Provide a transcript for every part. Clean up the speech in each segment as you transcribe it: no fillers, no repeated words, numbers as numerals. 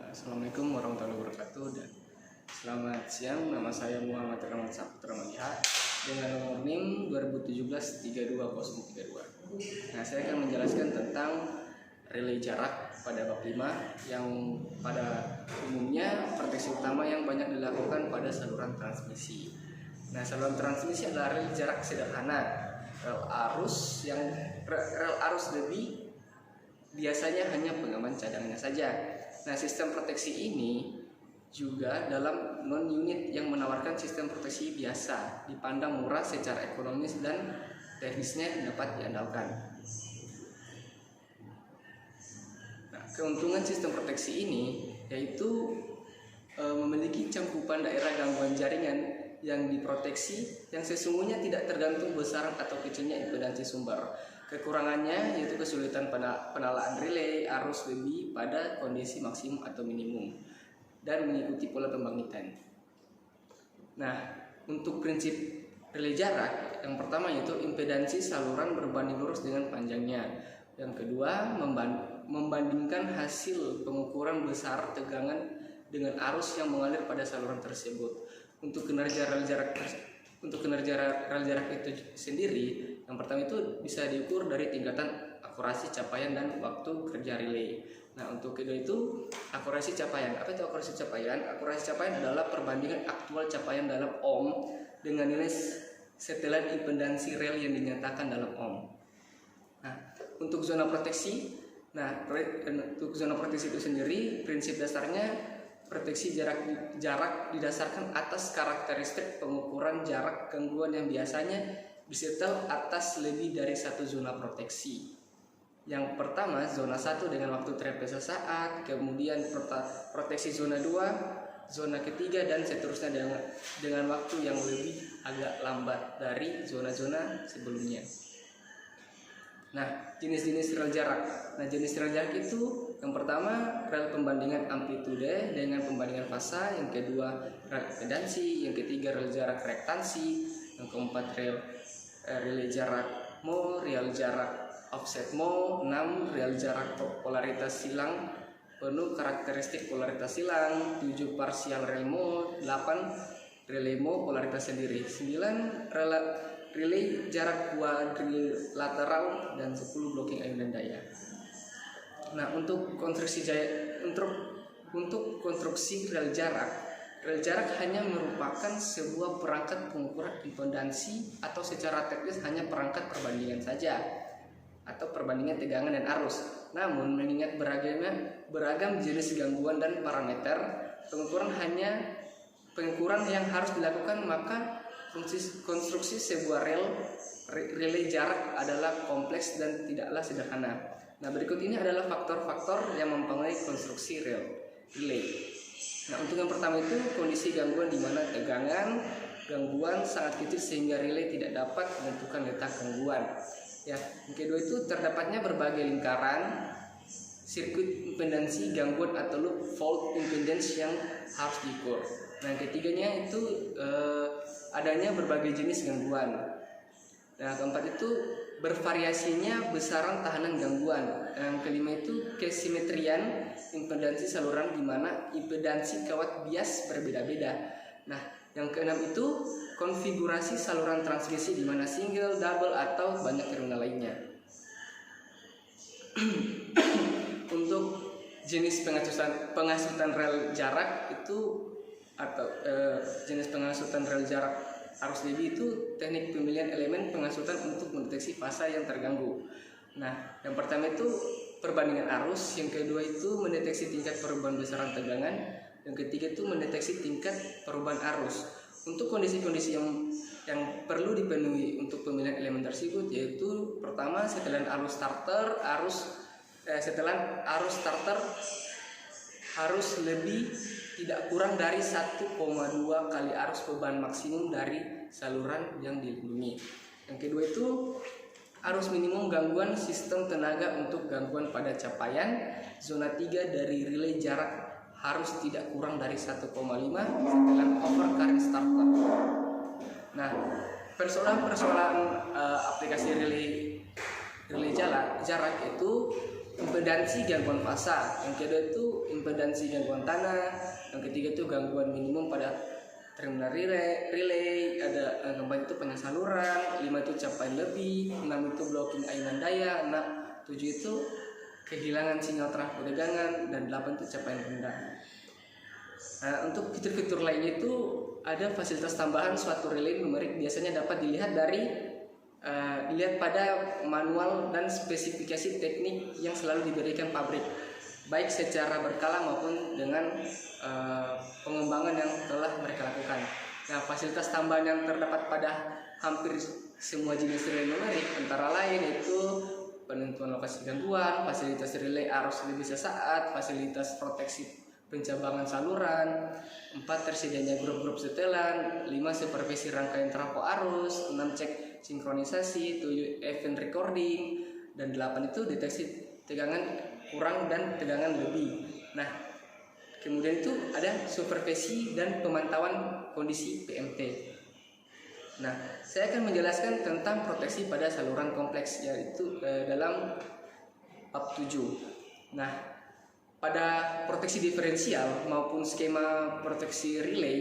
Assalamualaikum warahmatullahi wabarakatuh dan selamat siang. Nama saya Muhammad Rahmat Saputra Maliha dengan nomor NIM 2017-32032. Nah, saya akan menjelaskan tentang relay jarak pada bab 5 yang pada umumnya proteksi utama yang banyak dilakukan pada saluran transmisi. Nah, saluran transmisi adalah relay jarak sederhana, rel arus lebih biasanya hanya pengaman cadangannya saja. Nah, sistem proteksi ini juga dalam non-unit yang menawarkan sistem proteksi biasa, dipandang murah secara ekonomis dan teknisnya dapat diandalkan. Nah, keuntungan sistem proteksi ini yaitu memiliki cangkupan daerah gangguan jaringan yang diproteksi yang sesungguhnya tidak tergantung besaran atau kecilnya impedansi sumber. Kekurangannya yaitu kesulitan penalaan relay arus lebih pada kondisi maksimum atau minimum dan mengikuti pola pembangkitan. Nah, untuk prinsip relay jarak, yang pertama yaitu impedansi saluran berbanding lurus dengan panjangnya. Yang kedua, membandingkan hasil pengukuran besar tegangan dengan arus yang mengalir pada saluran tersebut. Untuk kinerja rel jarak itu sendiri, yang pertama itu bisa diukur dari tingkatan akurasi capaian dan waktu kerja relay. Nah, untuk kedua itu akurasi capaian. Apa itu akurasi capaian? Akurasi capaian adalah perbandingan aktual capaian dalam ohm dengan nilai setelan impedansi rel yang dinyatakan dalam ohm. Nah, untuk zona proteksi, untuk zona proteksi itu sendiri prinsip dasarnya proteksi jarak didasarkan atas karakteristik pengukuran jarak gangguan yang biasanya disetel atas lebih dari satu zona proteksi. Yang pertama, zona 1 dengan waktu trap sesaat, kemudian proteksi zona 2, zona ketiga, dan seterusnya dengan waktu yang lebih agak lambat dari zona-zona sebelumnya. Nah, jenis-jenis rel jarak. Nah, jenis rel jarak itu yang pertama rel pembandingan amplitude dengan pembandingan fasa, yang kedua rel impedansi, yang ketiga rel jarak rektansi, yang keempat relay jarak mo, rel jarak offset mo, 6 rel jarak polaritas silang penuh karakteristik polaritas silang, 7 parsial rel mo, 8 relay mo polaritas sendiri, 9 relay jarak kuadrilateral, dan 10 blocking ayunan daya. Nah, untuk konstruksi rel jarak hanya merupakan sebuah perangkat pengukuran impedansi atau secara teknis hanya perangkat perbandingan saja atau perbandingan tegangan dan arus. Namun mengingat beragam jenis gangguan dan parameter pengukuran yang harus dilakukan, maka konstruksi sebuah relay jarak adalah kompleks dan tidaklah sederhana. Nah, berikut ini adalah faktor-faktor yang mempengaruhi konstruksi relay. Nah, untuk yang pertama itu kondisi gangguan di mana gangguan sangat kecil sehingga relay tidak dapat menentukan letak gangguan. Ya, yang kedua itu terdapatnya berbagai lingkaran, sirkuit impedansi gangguan atau loop fault impedance yang harus diukur. Nah, yang ketiganya itu adanya berbagai jenis gangguan. Nah, keempat itu bervariasinya besaran tahanan gangguan. Yang kelima itu kesimetrian impedansi saluran di mana impedansi kawat bias berbeda-beda. Nah, yang keenam itu konfigurasi saluran transmisi di mana single, double, atau banyak terminal lainnya. Untuk jenis pengasutan rel jarak itu jenis pengasutan rel jarak arus lebih itu teknik pemilihan elemen pengasutan untuk mendeteksi fasa yang terganggu. Nah, yang pertama itu perbandingan arus, yang kedua itu mendeteksi tingkat perubahan besaran tegangan, yang ketiga itu mendeteksi tingkat perubahan arus. Untuk kondisi-kondisi yang perlu dipenuhi untuk pemilihan elemen tersebut yaitu pertama setelan arus starter harus lebih tidak kurang dari 1,2 kali arus beban maksimum dari saluran yang dilindungi. Yang kedua itu arus minimum gangguan sistem tenaga untuk gangguan pada capaian. Zona 3 dari relay jarak harus tidak kurang dari 1,5 setelan overcurrent starter. Nah, persoalan aplikasi relay jarak itu impedansi gangguan fasa, yang kedua itu impedansi gangguan tanah, yang ketiga itu gangguan minimum pada terminal relay, ada keempat itu penyaluran, 5 itu capaian lebih, 6 itu blocking ayunan daya, 7 itu kehilangan sinyal terang perdagangan, dan 8 itu capaian rendah. Nah, untuk fitur-fitur lainnya itu ada fasilitas tambahan suatu relay numerik, biasanya dapat dilihat pada manual dan spesifikasi teknik yang selalu diberikan pabrik, baik secara berkala maupun dengan pengembangan yang telah mereka lakukan. Nah, fasilitas tambahan yang terdapat pada hampir semua jenis relay numerik antara lain itu penentuan lokasi gangguan, fasilitas relay arus lebih sesaat, fasilitas proteksi pencabangan saluran, 4 tersedianya grup-grup setelan, 5 supervisi rangkaian trafo arus, 6 cek sinkronisasi, 7 event recording, dan 8 itu deteksi tegangan kurang dan tegangan lebih. Nah, kemudian itu ada supervisi dan pemantauan kondisi PMT. Nah, saya akan menjelaskan tentang proteksi pada saluran kompleks, yaitu dalam bab 7. Nah, pada proteksi diferensial maupun skema proteksi relay,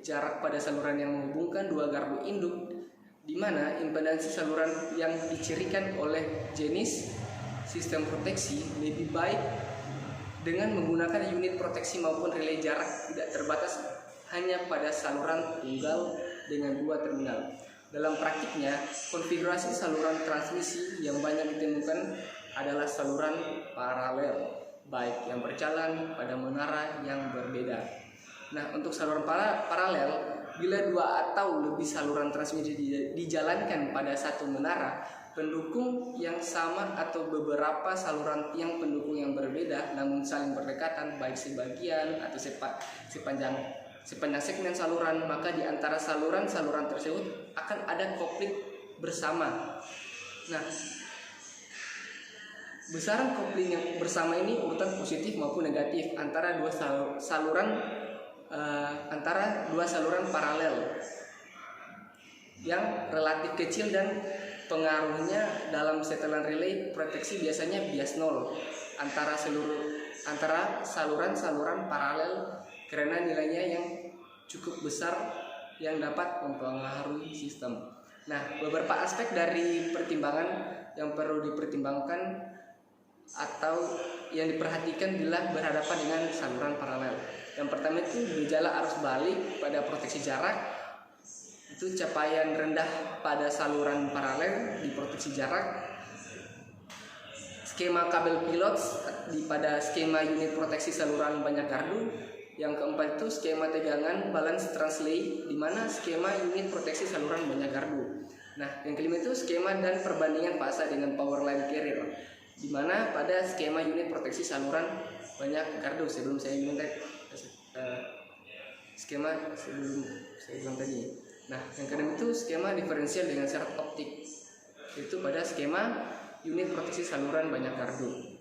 jarak pada saluran yang menghubungkan dua gardu induk, di mana impedansi saluran yang dicirikan oleh jenis sistem proteksi lebih baik dengan menggunakan unit proteksi maupun relay jarak tidak terbatas hanya pada saluran tunggal dengan 2 terminal. Dalam praktiknya, konfigurasi saluran transmisi yang banyak ditemukan adalah saluran paralel, baik yang berjalan pada menara yang berbeda. Nah, untuk saluran paralel, bila 2 atau lebih saluran transmisi dijalankan pada satu menara pendukung yang sama atau beberapa saluran tiang pendukung yang berbeda namun saling berdekatan, baik sebagian atau sepanjang segmen saluran, maka di antara saluran-saluran tersebut akan ada kopling bersama. Nah, besaran kopling yang bersama ini urutan positif maupun negatif antara dua saluran paralel yang relatif kecil, dan pengaruhnya dalam setelan relay proteksi biasanya bias 0 antara saluran-saluran paralel karena nilainya yang cukup besar yang dapat mempengaruhi sistem. Nah, beberapa aspek dari pertimbangan yang perlu dipertimbangkan atau yang diperhatikan bila berhadapan dengan saluran paralel. Yang pertama itu gejala arus balik pada proteksi jarak. Itu capaian rendah pada saluran paralel di proteksi jarak, skema kabel pilot pada skema unit proteksi saluran banyak gardu. Yang keempat itu skema tegangan balance translate, di mana skema unit proteksi saluran banyak gardu. Nah, yang kelima itu skema dan perbandingan fasa dengan power line carrier, di mana pada skema unit proteksi saluran banyak gardu sebelum saya minta skema sebelum saya bilang tadi. Nah, yang keenam itu skema diferensial dengan syarat optik, itu pada skema unit proteksi saluran banyak gardu.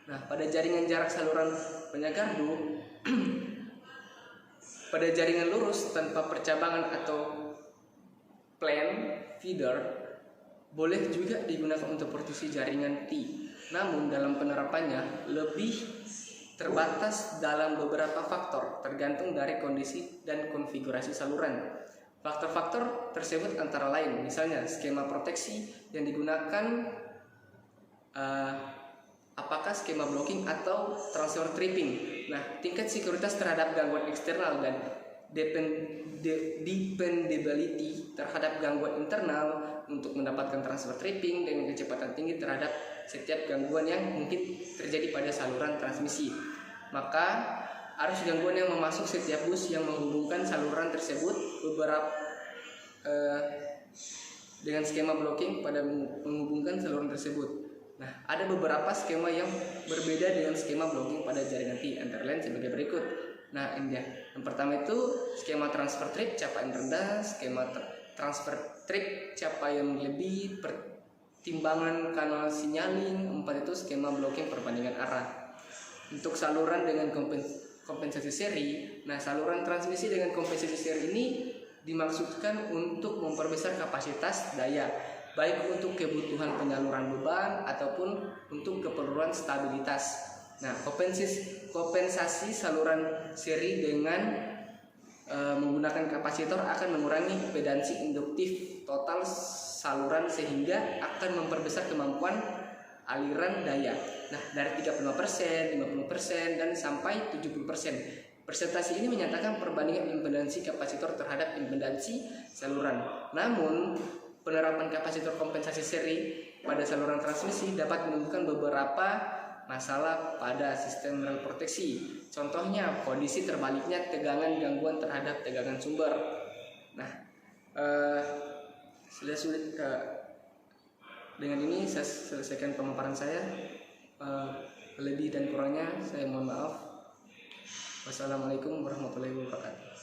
Nah, pada jaringan jarak saluran banyak gardu, pada jaringan lurus tanpa percabangan atau plain feeder boleh juga digunakan untuk proteksi jaringan T. Namun dalam penerapannya lebih terbatas dalam beberapa faktor tergantung dari kondisi dan konfigurasi saluran. Faktor-faktor tersebut antara lain, misalnya skema proteksi yang digunakan, apakah skema blocking atau transfer tripping. Nah, tingkat sekuritas terhadap gangguan eksternal dan dependability terhadap gangguan internal untuk mendapatkan transfer tripping dengan kecepatan tinggi terhadap setiap gangguan yang mungkin terjadi pada saluran transmisi. Maka arus gangguan yang memasuk setiap bus yang menghubungkan saluran tersebut dengan skema blocking pada menghubungkan saluran tersebut. Nah, ada beberapa skema yang berbeda dengan skema blocking pada jaringan T, antara lain sebagai berikut. Nah, ini dia. Yang pertama itu skema transfer trip capaian rendah, skema transfer trip capaian lebih, pertimbangan kanal signaling. 4 itu skema blocking perbandingan arah. Untuk saluran dengan kompensasi seri, nah saluran transmisi dengan kompensasi seri ini dimaksudkan untuk memperbesar kapasitas daya baik untuk kebutuhan penyaluran beban ataupun untuk keperluan stabilitas. Nah, kompensasi saluran seri dengan menggunakan kapasitor akan mengurangi impedansi induktif total saluran sehingga akan memperbesar kemampuan aliran daya. Nah, dari 35%, 50% dan sampai 70%. Presentasi ini menyatakan perbandingan impedansi kapasitor terhadap impedansi saluran. Namun, penerapan kapasitor kompensasi seri pada saluran transmisi dapat menimbulkan beberapa masalah pada sistem rel proteksi. Contohnya, kondisi terbaliknya tegangan gangguan terhadap tegangan sumber. Nah, dengan ini saya selesaikan pemaparan saya. Lebih dan kurangnya saya mohon maaf. Wassalamualaikum warahmatullahi wabarakatuh.